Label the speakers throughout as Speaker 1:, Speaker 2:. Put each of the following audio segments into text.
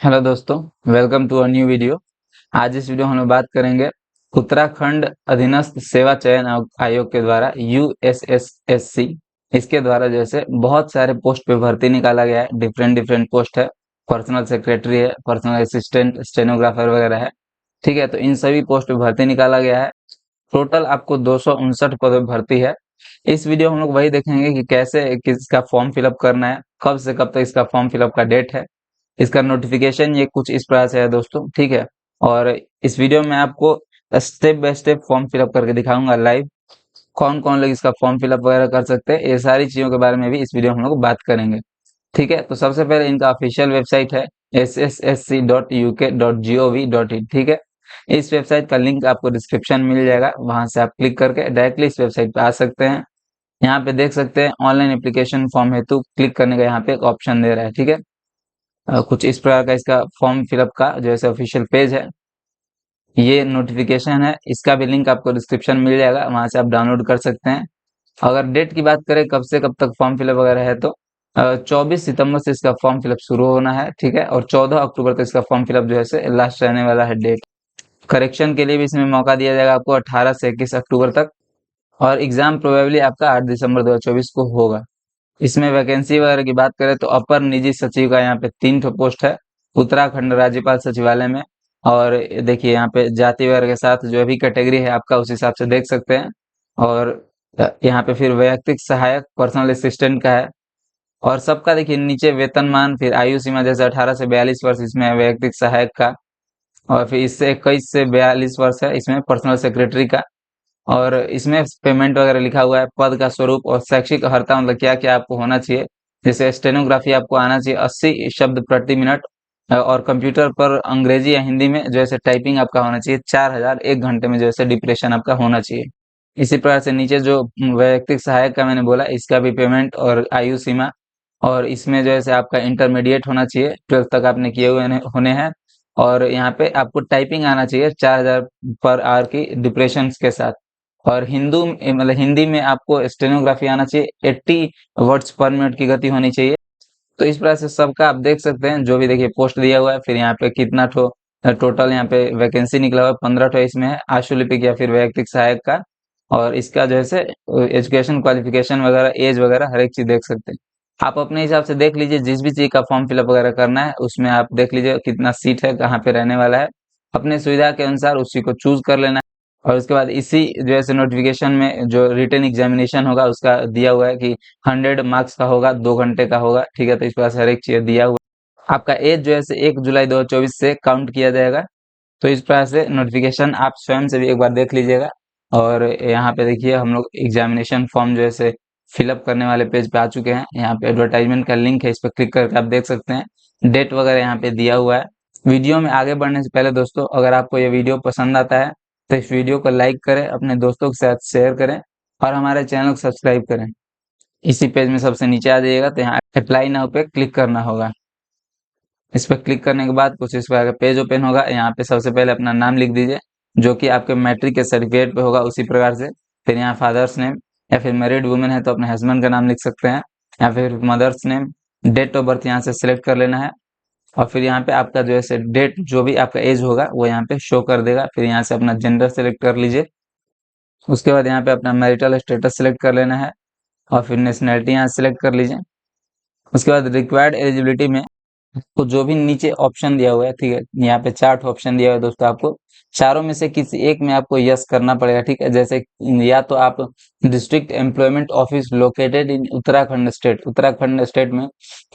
Speaker 1: Hello दोस्तों, welcome to a new video. आज इस वीडियो में हम लोग बात करेंगे उत्तराखंड अधीनस्थ सेवा चयन आयोग के द्वारा यूएसएसएससी इसके द्वारा जैसे बहुत सारे पोस्ट पे भर्ती निकाला गया है। डिफरेंट डिफरेंट पोस्ट है, पर्सनल सेक्रेटरी है, पर्सनल असिस्टेंट, स्टेनोग्राफर वगैरह है। ठीक है, तो इन सभी पोस्ट पे भर्ती निकाला गया है। टोटल आपको 259 पद पे भर्ती है। इस वीडियो में हम लोग वही देखेंगे कि कैसे किसका फॉर्म फिलअप करना है, कब से कब तक इसका फॉर्म फिलअप का डेट है, इसका नोटिफिकेशन ये कुछ इस प्रकार से है दोस्तों। ठीक है, और इस वीडियो में आपको step by step form fill up करके दिखाऊंगा लाइव, कौन कौन लोग इसका फॉर्म फिलअप वगैरह कर सकते हैं। ये सारी चीजों के बारे में भी इस वीडियो में हम लोग बात करेंगे। ठीक है, तो सबसे पहले इनका ऑफिशियल वेबसाइट है ssc.uk.gov.in। ठीक है, इस वेबसाइट का लिंक आपको डिस्क्रिप्शन में मिल जाएगा, वहां से आप क्लिक करके डायरेक्टली इस वेबसाइट पे आ सकते हैं। यहाँ पे देख सकते हैं ऑनलाइन एप्लीकेशन फॉर्म हेतु क्लिक करने का यहाँ पे एक ऑप्शन दे रहा है। ठीक है, कुछ इस प्रकार का इसका फॉर्म फिलअप का जैसे ऑफिशियल पेज है, ये नोटिफिकेशन है, इसका भी लिंक आपको डिस्क्रिप्शन मिल जाएगा, वहां से आप डाउनलोड कर सकते हैं। अगर डेट की बात करें कब से कब तक फॉर्म फिलअप वगैरह है, तो 24 सितंबर से इसका फॉर्म फिलअप शुरू होना है। ठीक है, और 14 अक्टूबर तक इसका फॉर्म फिलअप जो है लास्ट रहने वाला है डेट। करेक्शन के लिए भी इसमें मौका दिया जाएगा आपको 18 से 21 अक्टूबर तक, और एग्जाम प्रोबेबली आपका 8 दिसंबर 2024 को होगा। इसमें वैकेंसी वगैरह की बात करें तो अपर निजी सचिव का यहाँ पे 3 ठो पोस्ट है उत्तराखंड राज्यपाल सचिवालय में। और देखिए यहाँ पे जाति वगैरह के साथ जो भी कैटेगरी है आपका उस हिसाब से देख सकते हैं। और यहाँ पे फिर वैयक्तिक सहायक पर्सनल असिस्टेंट का है। और सबका देखिए नीचे वेतनमान, फिर आयु सीमा जैसे 18 से 42 वर्ष इसमें है वैयक्तिक सहायक का, और फिर इससे 21 से 42 वर्ष है इसमें पर्सनल सेक्रेटरी का। और इसमें पेमेंट वगैरह लिखा हुआ है, पद का स्वरूप और शैक्षिक अर्हता मतलब क्या क्या आपको होना चाहिए। जैसे स्टेनोग्राफी आपको आना चाहिए 80 शब्द प्रति मिनट, और कंप्यूटर पर अंग्रेजी या हिंदी में जैसे टाइपिंग आपका होना चाहिए 4000 एक घंटे में जैसे डिप्रेशन आपका होना चाहिए। इसी प्रकार से नीचे जो वैयक्तिक सहायक का मैंने बोला, इसका भी पेमेंट और आयु सीमा, और इसमें जैसे आपका इंटरमीडिएट होना चाहिए, 12th तक आपने किए हुए होने हैं। और यहाँ पे आपको टाइपिंग आना चाहिए 4000 पर आवर की डिप्रेशन के साथ। और हिंदू मतलब हिंदी में आपको स्टेनोग्राफी आना चाहिए, 80 वर्ड्स पर मिनट की गति होनी चाहिए। तो इस प्रकार से सबका आप देख सकते हैं, जो भी देखिए पोस्ट दिया हुआ है, फिर यहाँ पे कितना ठो टोटल यहाँ पे वैकेंसी निकला हुआ है, 15 ठो इसमें है आशुलिपिक या फिर वैयक्तिक सहायक का। और इसका जो है एजुकेशन क्वालिफिकेशन वगैरह, एज वगैरह हर एक चीज देख सकते हैं। आप अपने हिसाब से देख लीजिए, जिस भी चीज का फॉर्म फिलअप वगैरह करना है उसमें आप देख लीजिए कितना सीट है, कहाँ पे रहने वाला है, अपने सुविधा के अनुसार उसी को चूज कर लेना है। और उसके बाद इसी जो है नोटिफिकेशन में जो रिटन एग्जामिनेशन होगा उसका दिया हुआ है कि 100 मार्क्स का होगा, 2 घंटे का होगा। ठीक है, तो इस प्रकार से हर एक चीज दिया हुआ है। आपका एज जो है 1 जुलाई 2024 से काउंट किया जाएगा। तो इस प्रकार से नोटिफिकेशन आप स्वयं से भी एक बार देख लीजिएगा। और यहाँ पे देखिए हम लोग एग्जामिनेशन फॉर्म जो है फिलअप करने वाले पेज पे आ चुके हैं। यहाँ पे एडवर्टाइजमेंट का लिंक है, इस पर क्लिक करके आप देख सकते हैं, डेट वगैरह यहाँ पे दिया हुआ है। वीडियो में आगे बढ़ने से पहले दोस्तों, अगर आपको ये वीडियो पसंद आता है तो इस वीडियो को लाइक करें, अपने दोस्तों के साथ शेयर करें, और हमारे चैनल को सब्सक्राइब करें। इसी पेज में सबसे नीचे आ जाइएगा तो यहाँ अप्लाई नाउ पे क्लिक करना होगा। इस पर क्लिक करने के बाद कुछ इस प्रकार का पेज ओपन होगा। यहाँ पे सबसे पहले अपना नाम लिख दीजिए, जो कि आपके मैट्रिक के सर्टिफिकेट पे होगा उसी प्रकार से। फिर यहाँ फादर्स नेम, या फिर मैरिड वुमेन है तो अपने हस्बैंड का नाम लिख सकते हैं, या फिर mother's name. Date of birth यहाँ से सिलेक्ट कर लेना है, और फिर यहाँ पे आपका जो है डेट जो भी आपका एज होगा वो यहाँ पे शो कर देगा। फिर यहाँ से अपना जेंडर सेलेक्ट कर लीजिए। उसके बाद यहाँ पे अपना मैरिटल स्टेटस सेलेक्ट कर लेना है, और फिर नेशनैलिटी यहाँ सेलेक्ट कर लीजिए। उसके बाद रिक्वायर्ड एलिजिबिलिटी में तो जो भी नीचे ऑप्शन दिया हुआ है, ठीक है, यहाँ पे 4 ऑप्शन दिया हुआ है दोस्तों, आपको चारों में से किसी एक में आपको यस करना पड़ेगा। ठीक है, जैसे या तो आप district employment office located in Uttarakhand state में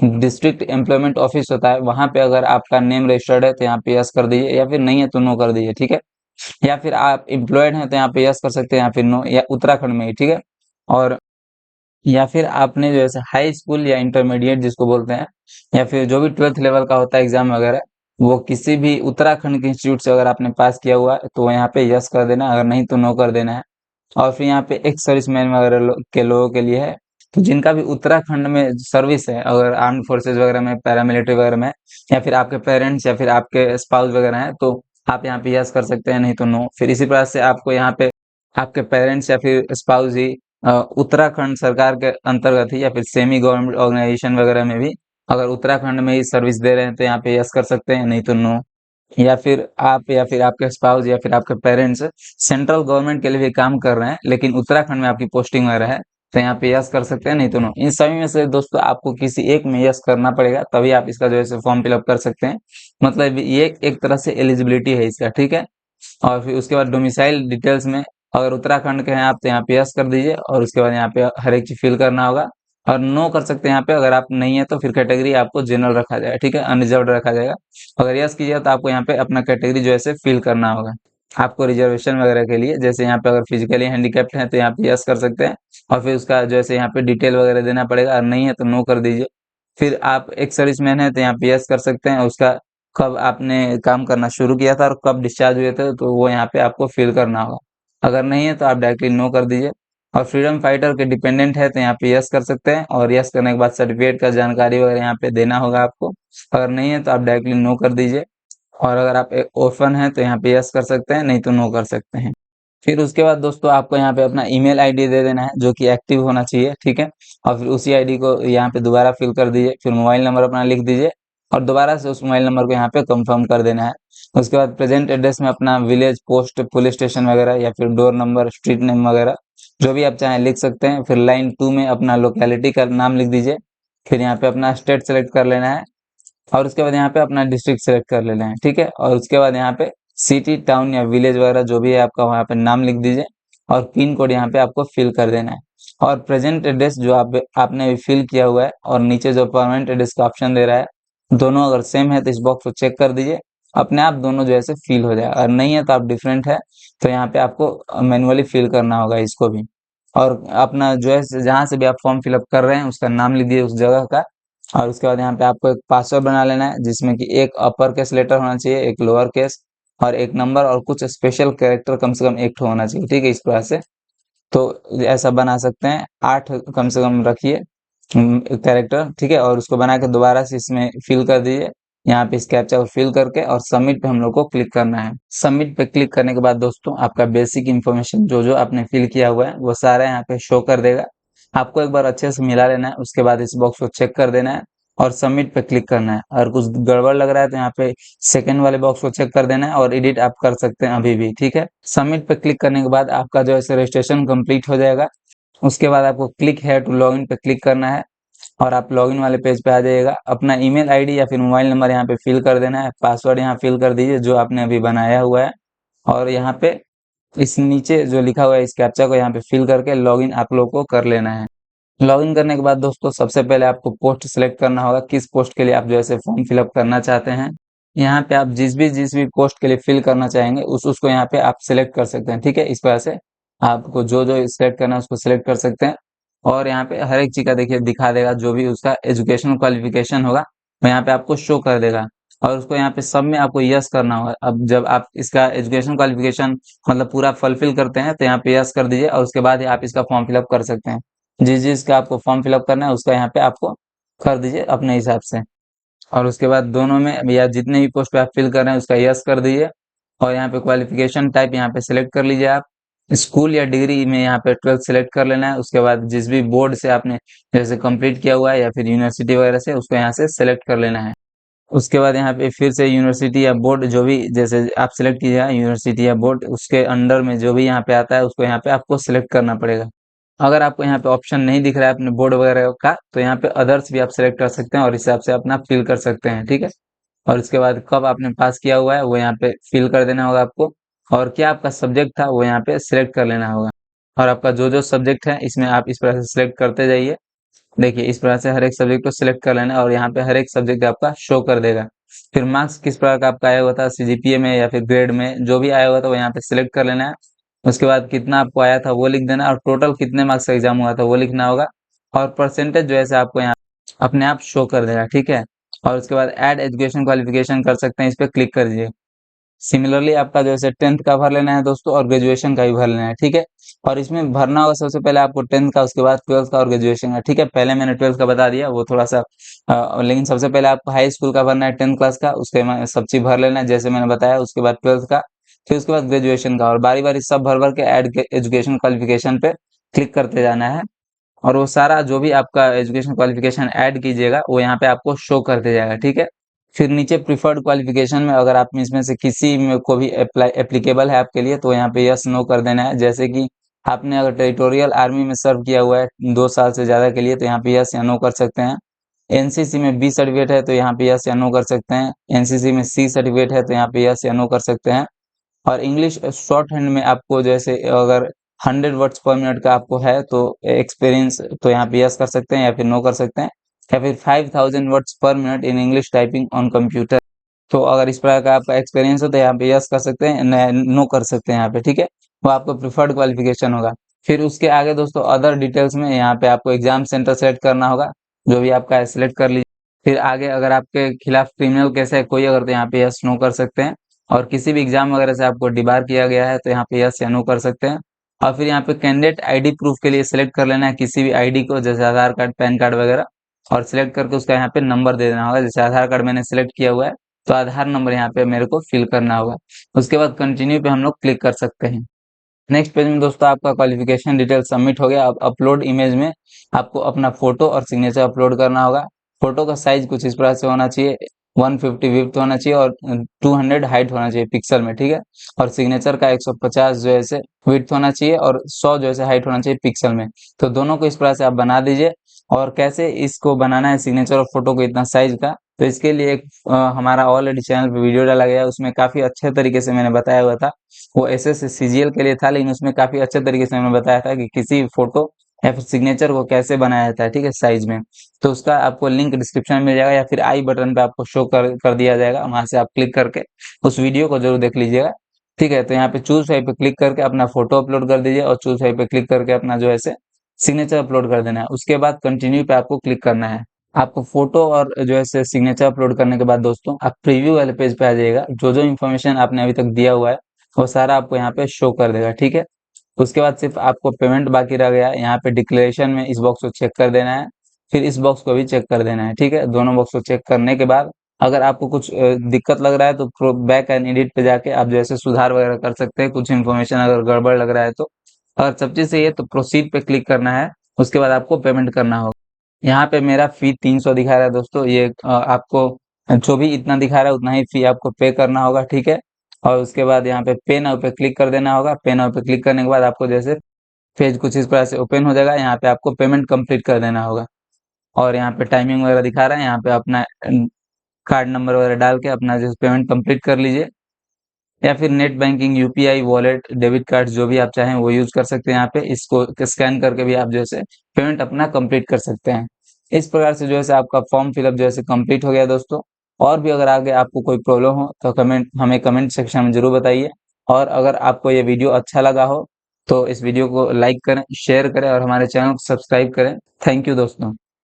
Speaker 1: डिस्ट्रिक्ट एम्प्लॉयमेंट ऑफिस होता है, वहां पे अगर आपका नेम रजिस्टर्ड है तो यहाँ पे यस कर दीजिए, या फिर नहीं है तो नो कर दीजिए। ठीक है, या फिर आप एम्प्लॉयड हैं तो यहाँ पे यस कर सकते हैं, या फिर नो, या उत्तराखंड में ही। ठीक है, और या फिर आपने जो है हाई स्कूल या इंटरमीडिएट जिसको बोलते हैं, या फिर जो भी 12th लेवल का होता है एग्जाम वगैरह, वो किसी भी उत्तराखंड के इंस्टीट्यूट से अगर आपने पास किया हुआ है तो यहाँ पे यस कर देना, अगर नहीं तो नो कर देना है। और फिर यहाँ पे एक्स सर्विसमैन वगैरह के लोगों के लिए है, तो जिनका भी उत्तराखंड में सर्विस है, अगर आर्म फोर्सेज वगैरह में, पैरामिलिट्री वगैरह में, या फिर आपके पेरेंट्स या फिर आपके स्पाउस वगैरह हैं, तो आप यहाँ पे यस कर सकते हैं, नहीं तो नो। फिर इसी प्रकार से आपको यहाँ पे आपके पेरेंट्स या फिर स्पाउस ही उत्तराखंड सरकार के अंतर्गत ही, या फिर सेमी गवर्नमेंट ऑर्गेनाइजेशन वगैरह में भी अगर उत्तराखंड में ही सर्विस दे रहे हैं तो यहाँ पे यस कर सकते हैं, नहीं तो नो। या फिर आप या फिर आपके स्पाउस या फिर आपके पेरेंट्स सेंट्रल गवर्नमेंट के लिए भी काम कर रहे हैं लेकिन उत्तराखंड में आपकी पोस्टिंग वगैरह है तो यहाँ पे यस कर सकते हैं, नहीं तो नो। इन सभी में से दोस्तों आपको किसी एक में यस करना पड़ेगा, तभी आप इसका जो है फॉर्म फिलअप कर सकते हैं। मतलब ये एक तरह से एलिजिबिलिटी है इसका, ठीक है। और फिर उसके बाद डोमिसाइल डिटेल्स में अगर उत्तराखंड के हैं आप तो यहाँ पे यस कर दीजिए और उसके बाद यहाँ पे हर एक चीज फिल करना होगा। और नो कर सकते हैं यहाँ पे, अगर आप नहीं है तो फिर कैटेगरी आपको जनरल रखा जाएगा, ठीक है, अनरिजर्व रखा जाएगा। अगर यस कीजिए तो आपको यहाँ पे अपना कैटेगरी जो है फिल करना होगा। आपको रिजर्वेशन वगैरह के लिए जैसे यहाँ पे अगर फिजिकली हैंडीकैप्ड है तो यहाँ पे यस कर सकते हैं और फिर उसका जो है यहाँ पे डिटेल वगैरह देना पड़ेगा, और नहीं है तो नो कर दीजिए। फिर आप एक सर्विसमैन है तो यहाँ पे यस कर सकते हैं, उसका कब आपने काम करना शुरू किया था और कब डिस्चार्ज हुए थे तो वो यहाँ पे आपको फिल करना होगा। अगर नहीं है तो आप डायरेक्टली नो कर दीजिए। और फ्रीडम फाइटर के डिपेंडेंट है तो यहाँ पे यस कर सकते हैं, और यस करने के बाद सर्टिफिकेट का जानकारी वगैरह यहाँ पे देना होगा आपको। अगर नहीं है तो आप डायरेक्टली नो कर दीजिए। और अगर आप एक ऑर्फन हैं तो यहाँ पे यस कर सकते हैं, नहीं तो नो कर सकते हैं। फिर उसके बाद दोस्तों आपको यहाँ पे अपना ईमेल आईडी दे देना है जो कि एक्टिव होना चाहिए, ठीक है। और फिर उसी आईडी को यहाँ पे दोबारा फिल कर दीजिए, फिर मोबाइल नंबर अपना लिख दीजिए और दोबारा से उस मोबाइल नंबर को यहाँ पे कंफर्म कर देना है। उसके बाद प्रेजेंट एड्रेस में अपना विलेज, पोस्ट, पुलिस स्टेशन वगैरह या फिर डोर नंबर, स्ट्रीट नेम वगैरह जो भी आप चाहें लिख सकते हैं। फिर लाइन 2 में अपना लोकेलिटी का नाम लिख दीजिए। फिर यहाँ पे अपना स्टेट सेलेक्ट कर लेना है और उसके बाद यहाँ पे अपना डिस्ट्रिक्ट सेलेक्ट कर लेना है, ठीक है। और उसके बाद यहाँ पे सिटी, टाउन या विलेज वगैरह जो भी है आपका वहाँ पे नाम लिख दीजिए और पिन कोड यहाँ पे आपको फिल कर देना है। और प्रेजेंट एड्रेस जो आपने अभी फिल किया हुआ है और नीचे जो परमानेंट एड्रेस का ऑप्शन दे रहा है, दोनों अगर सेम है तो इस बॉक्स को चेक कर दीजिए, अपने आप दोनों जो है फिल हो जाएगा। और नहीं है तो आप डिफरेंट है तो यहाँ पे आपको मैनुअली फिल करना होगा इसको भी। और अपना जो है जहाँ से भी आप फॉर्म फिलअप कर रहे हैं उसका नाम लिख दीजिए उस जगह का। और उसके बाद यहाँ पे आपको एक पासवर्ड बना लेना है जिसमें कि एक अपर केस लेटर होना चाहिए, एक लोअर केस और एक नंबर और कुछ स्पेशल कैरेक्टर कम से कम एक ठो होना चाहिए, ठीक है, इस प्रकार से। तो ऐसा बना सकते हैं, 8 कम से कम रखिए कैरेक्टर, ठीक है। और उसको बना के दोबारा से इसमें फिल कर दीजिए। यहाँ पे इस कैप्चा को फिल करके और सबमिट पे हम लोग को क्लिक करना है। सबमिट पे क्लिक करने के बाद दोस्तों आपका बेसिक इन्फॉर्मेशन जो जो आपने फिल किया हुआ है वो सारा यहाँ पे शो कर देगा। आपको एक बार अच्छे से मिला लेना है, उसके बाद इस बॉक्स को चेक कर देना है और सबमिट पे क्लिक करना है। और कुछ गड़बड़ लग रहा है तो यहाँ पे सेकंड वाले बॉक्स को चेक कर देना है और एडिट आप कर सकते हैं अभी भी, ठीक है। सबमिट पे क्लिक करने के बाद आपका जो है रजिस्ट्रेशन कंप्लीट हो जाएगा। उसके बाद आपको क्लिक है टू लॉगिन पे क्लिक करना है और आप लॉगिन वाले पेज पे आ जाइएगा। अपना ईमेल आईडी या फिर मोबाइल नंबर यहाँ पे फिल कर देना है, पासवर्ड यहाँ फिल कर दीजिए जो आपने अभी बनाया हुआ है। और यहाँ पे इस नीचे जो लिखा हुआ है इस कैप्चा को यहाँ पे फिल करके लॉगिन आप लोग को कर लेना है। लॉगिन करने के बाद दोस्तों सबसे पहले आपको पोस्ट सिलेक्ट करना होगा, किस पोस्ट के लिए आप जो है फॉर्म फिलअप करना चाहते हैं। यहाँ पे आप जिस भी पोस्ट के लिए फिल करना चाहेंगे उसको यहाँ पे आप सिलेक्ट कर सकते हैं, ठीक है। इस वजह से आपको जो जो सिलेक्ट करना है उसको सिलेक्ट कर सकते हैं। और यहाँ पे हर एक चीज का देखिए दिखा देगा, जो भी उसका एजुकेशनल क्वालिफिकेशन होगा वो यहाँ पे आपको शो कर देगा। और उसको यहाँ पे सब में आपको यस करना होगा। अब जब आप इसका एजुकेशन क्वालिफिकेशन मतलब पूरा फुलफिल करते हैं तो यहाँ पे यस कर दीजिए और उसके बाद ही आप इसका फॉर्म फिलअप कर सकते हैं। जिस जिसका आपको फॉर्म फिलअप करना है उसका यहाँ पे आपको कर दीजिए अपने हिसाब से। और उसके बाद दोनों में या जितने भी पोस्ट पे आप फिल कर रहे हैं उसका यस कर दीजिए। और यहाँ पे क्वालिफिकेशन टाइप यहाँ पे सिलेक्ट कर लीजिए आप। स्कूल या डिग्री में यहाँ पे 12th सिलेक्ट कर लेना है। उसके बाद जिस भी बोर्ड से आपने जैसे कंप्लीट किया हुआ है या फिर यूनिवर्सिटी वगैरह से उसको यहाँ से सिलेक्ट कर लेना है। उसके बाद यहाँ पे फिर से यूनिवर्सिटी या बोर्ड जो भी जैसे आप सिलेक्ट कीजिएगा, यूनिवर्सिटी या बोर्ड उसके अंडर में जो भी यहाँ पे आता है उसको यहाँ पे आपको सिलेक्ट करना पड़ेगा। अगर आपको यहाँ पे ऑप्शन नहीं दिख रहा है अपने बोर्ड वगैरह का तो यहाँ पे अदर्स भी आप सिलेक्ट कर सकते हैं और इस हिसाब से अपना फिल कर सकते हैं, ठीक है। और उसके बाद कब आपने पास किया हुआ है वो यहाँ पे फिल कर देना होगा आपको। और क्या आपका सब्जेक्ट था वो यहाँ पे सिलेक्ट कर लेना होगा। और आपका जो जो सब्जेक्ट है इसमें आप इस तरह से सिलेक्ट करते जाइए। देखिए इस प्रकार से हर एक सब्जेक्ट को सिलेक्ट कर लेना है और यहाँ पे हर एक सब्जेक्ट आपका शो कर देगा। फिर मार्क्स किस प्रकार का आपका आया हुआ था, सीजीपीए में या फिर ग्रेड में जो भी आया हुआ था वो यहाँ पे सिलेक्ट कर लेना है। उसके बाद कितना आपको आया था वो लिख देना है और टोटल कितने मार्क्स का एग्जाम हुआ था वो लिखना होगा। और परसेंटेज जो है आपको यहाँ अपने आप शो कर देगा, ठीक है। और उसके बाद ऐड एजुकेशन क्वालिफिकेशन कर सकते हैं, इस पर क्लिक कर दीजिए। सिमिलरली आपका जो है 10th का भर लेना है दोस्तों और ग्रेजुएशन का भी भर लेना है, ठीक है। और इसमें भरना होगा सबसे पहले आपको 10th का, उसके बाद 12th का और ग्रेजुएशन का, ठीक है। पहले मैंने 12th का बता दिया वो थोड़ा सा लेकिन सबसे पहले आपको हाई स्कूल का भरना है 10th क्लास का, उसके बाद सब चीज भर लेना है जैसे मैंने बताया। उसके बाद 12th का, फिर उसके बाद ग्रेजुएशन का और बारी बारी सब भर भर के ऐड एजुकेशन क्वालिफिकेशन पे क्लिक करते जाना है। और वो सारा जो भी आपका एजुकेशन क्वालिफिकेशन ऐड कीजिएगा वो यहाँ पे आपको शो कर दिया जाएगा, ठीक है। फिर नीचे प्रिफर्ड क्वालिफिकेशन में अगर आप इसमें से किसी में को भी अप्लाई एप्लीकेबल है आपके लिए तो यहाँ पे यस नो कर देना है। जैसे कि आपने अगर टेरिटोरियल आर्मी में सर्व किया हुआ है 2 साल से ज़्यादा के लिए तो यहाँ पे यस या नो कर सकते हैं। एनसीसी में बी सर्टिफिकेट है तो यहाँ पे यस या नो कर सकते हैं। एनसीसी में सी सर्टिफिकेट है तो यहाँ पे यस या नो कर सकते हैं। और इंग्लिश शॉर्ट हैंड में आपको जैसे अगर 100 वर्ड्स पर मिनट का आपको है तो एक्सपीरियंस तो यहाँ पे यस कर सकते हैं या फिर नो कर सकते हैं। या फिर 5000 वर्ड्स पर minute in English typing on computer, तो अगर इस प्रकार का आपका एक्सपीरियंस है तो यहाँ पे यस कर सकते हैं, नो कर सकते हैं यहाँ पे, ठीक है। वो आपका प्रिफर्ड क्वालिफिकेशन होगा। फिर उसके आगे दोस्तों अदर डिटेल्स में यहाँ पे आपको एग्जाम सेंटर सेलेक्ट करना होगा, जो भी आपका है सिलेक्ट कर लीजिए। फिर आगे अगर आपके खिलाफ क्रिमिनल केस है कोई अगर तो यहाँ पे यस नो कर सकते हैं। और किसी भी एग्जाम वगैरह से आपको डिबार किया गया है तो यहाँ पे यस या नो कर सकते हैं। और फिर यहाँ पे कैंडिडेट आईडी प्रूफ के लिए सिलेक्ट कर लेना है किसी भी आईडी को, जैसे आधार कार्ड, पैन कार्ड वगैरह, और सिलेक्ट करके उसका यहाँ पे नंबर दे देना होगा। जैसे आधार कार्ड मैंने सिलेक्ट किया हुआ है तो आधार नंबर यहाँ पे मेरे को फिल करना होगा। उसके बाद कंटिन्यू पे हम लोग क्लिक कर सकते हैं। नेक्स्ट पेज में दोस्तों आपका क्वालिफिकेशन डिटेल सबमिट हो गया। अब अपलोड इमेज में आपको अपना फोटो और सिग्नेचर अपलोड करना होगा। फोटो का साइज कुछ इस प्रकार से होना चाहिए, 150 विड्थ होना चाहिए और 200 हाइट होना चाहिए पिक्सल में, ठीक है। और सिग्नेचर का 150 जो है से विड्थ होना चाहिए और 100 जो है हाइट होना चाहिए पिक्सल में। तो दोनों को इस प्रकार से आप बना दीजिए। और कैसे इसको बनाना है सिग्नेचर और फोटो को इतना साइज का, तो इसके लिए एक हमारा ऑलरेडी चैनल पे वीडियो डाला गया है, उसमें काफी अच्छे तरीके से मैंने बताया हुआ था। वो एसएससीजीएल के लिए था लेकिन उसमें काफी अच्छे तरीके से मैंने बताया था कि किसी फोटो या फिर सिग्नेचर को कैसे बनाया जाता है, ठीक है, साइज में। तो उसका आपको लिंक डिस्क्रिप्शन में मिल जाएगा या फिर आई बटन पे आपको शो कर दिया जाएगा, वहां से आप क्लिक करके उस वीडियो को जरूर देख लीजिएगा, ठीक है। तो यहाँ पे चूज फाइल पे क्लिक करके अपना फोटो अपलोड कर दीजिए और चूज फाइल पे क्लिक करके अपना जो है सिग्नेचर अपलोड कर देना है। उसके बाद कंटिन्यू पे आपको क्लिक करना है। आपको फोटो और जो है सिग्नेचर अपलोड करने के बाद दोस्तों आप प्रीव्यू वाले पेज पे आ जाइएगा। जो जो इन्फॉर्मेशन आपने अभी तक दिया हुआ है वो सारा आपको यहाँ पे शो कर देगा, ठीक है। उसके बाद सिर्फ आपको पेमेंट बाकी रह गया। यहाँ पे डिक्लेरेशन में इस बॉक्स को चेक कर देना है, फिर इस बॉक्स को भी चेक कर देना है, ठीक है। दोनों बॉक्स को चेक करने के बाद अगर आपको कुछ दिक्कत लग रहा है तो बैक एंड एडिट पे जाके आप जैसे सुधार वगैरह कर सकते हैं। कुछ इन्फॉर्मेशन अगर गड़बड़ लग रहा है तो अगर सब चीज सही है तो प्रोसीड पे क्लिक करना है। उसके बाद आपको पेमेंट करना होगा। यहाँ पे मेरा फी 300 दिखा रहा है दोस्तों। ये आपको जो भी इतना दिखा रहा है उतना ही फी आपको पे करना होगा, ठीक है। और उसके बाद यहाँ पे पे नाउ पे क्लिक कर देना होगा। पे नाउ पे क्लिक करने के बाद आपको जैसे पेज कुछ इस प्रकार से ओपन हो जाएगा। यहाँ पे आपको पेमेंट कंप्लीट कर देना होगा। और यहाँ पे टाइमिंग वगैरह दिखा रहा है, यहाँ पे अपना कार्ड नंबर वगैरह डाल के अपना जैसे पेमेंट कंप्लीट कर लीजिए। या फिर net banking, UPI, wallet, debit card जो भी आप चाहें वो यूज कर सकते हैं। यहाँ पे इसको स्कैन करके भी आप जैसे पेमेंट अपना कंप्लीट कर सकते हैं। इस प्रकार से जो है आपका फॉर्म फिलअप जो है कंप्लीट हो गया दोस्तों। और भी अगर आगे आपको कोई प्रॉब्लम हो तो हमें कमेंट सेक्शन में जरूर बताइए। और अगर आपको ये वीडियो अच्छा लगा हो तो इस वीडियो को लाइक करें, शेयर करें और हमारे चैनल को सब्सक्राइब करें। थैंक यू दोस्तों।